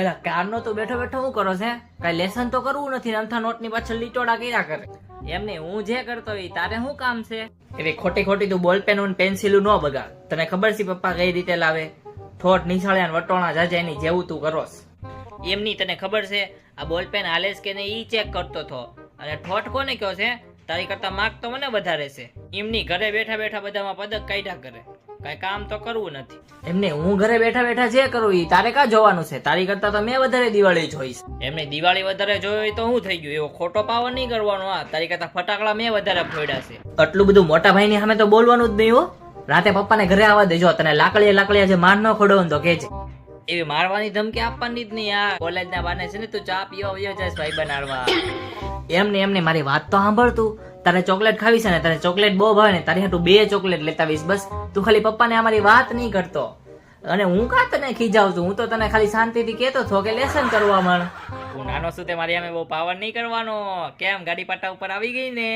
એલા કારનો તો બેઠો બેઠો શું કરો છે? કઈ લેસન તો કરવું નથી, અમથા નોટની પાછળ લીટોડા કર્યા કરે. એમને હું જે કરતો હોય તારે શું કામ છે? એવી ખોટી ખોટી તું બોલપેન અને પેન્સિલું ન બગાડ. તને ખબર છે પપ્પા કઈ રીતે લાવે? ઠોઠ નિશાળ્યા ને વટોણા જાજે એની જેવું તું કરોસ. એમની તને ખબર છે આ બોલપેન હાલે છે કે નહીં ઈ ચેક કરતો થો. અને ઠોઠ કોને કયો છે? તારી કરતા માર્ક તો મને વધારે છે. એમની ઘરે બેઠા બેઠા બધામાં પદક કાઢ્યા કરે, કઈ કામ તો કરવું નથી. એમને હું ઘરે બેઠા બેઠા જે કરું ઈ તારે કા જોવાનું છે? તારી કરતા તો મેં વધારે દિવાળી જોઈશ. એમને દિવાળી વધારે જોઈ હોય તો શું થઈ ગયું? એવો ખોટો પાવર નહીં કરવાનો. આ તારી કરતા ફટાકડા મેં વધારે ફોડ્યા છે. આટલું બધું મોટા ભાઈ ની સામે તો બોલવાનું જ નહીં હો. રાતે પપ્પાને ઘરે આવવા દેજો. તને લાકડીયા જે માર ન ખોડો તો કેજે. એવી મારવાની ધમકી આપવાની જ નહીં. આ કોલેજ ના બાને છે ને તું ચા પીવા વયો જાય ભાઈ બનાડવા. એમને મારી વાત તો સાંભળતું. તારે ચોકલેટ ખાવી છે ને? તને ચોકલેટ બહુ ભાવે ને? તારી હાટુ 2 ચોકલેટ લેતા આવીશ. બસ તું ખાલી પપ્પાને અમારી વાત નહીં કરતો. અને હું કા તને ખીજાવ છું? હું તો તને ખાલી શાંતિથી કહેતો છો કે લેસન કરવા માંડ. હું નાનો છું તે મારી અમે બહુ પાવર નહીં કરવાનો. કેમ ગાડી પાટા ઉપર આવી ગઈ ને?